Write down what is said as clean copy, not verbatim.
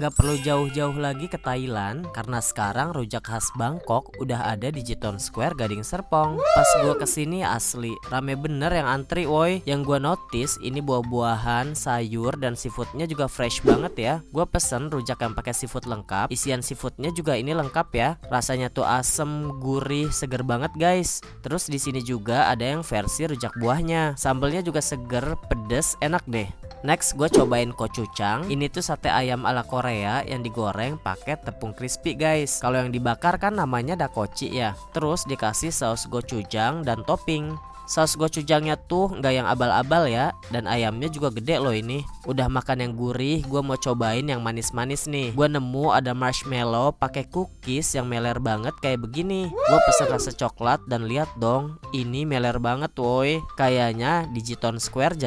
Nggak perlu jauh-jauh lagi ke Thailand, karena sekarang rujak khas Bangkok udah ada di Jiton Square Gading Serpong. Pas gua kesini asli rame bener yang antri woi. Yang gua notice ini buah-buahan, sayur dan seafoodnya juga fresh banget ya. Gua pesen rujak yang pakai seafood lengkap. Isian seafoodnya juga ini lengkap ya. Rasanya tuh asem, gurih, seger banget guys. Terus di sini juga ada yang versi rujak buahnya. Sambelnya juga seger, pedes, enak deh. Next gue cobain gochujang. Ini tuh sate ayam ala Korea yang digoreng pakai tepung crispy guys. Kalau yang dibakar kan namanya dakochi ya. Terus dikasih saus gochujang dan topping. Saus gochujangnya tuh nggak yang abal-abal ya. Dan ayamnya juga gede loh ini. Udah makan yang gurih, gue mau cobain yang manis-manis nih. Gue nemu ada marshmallow pakai cookies yang meler banget kayak begini. Gue pesen rasa coklat dan lihat dong, ini meler banget woi. Kayaknya di Jiton Square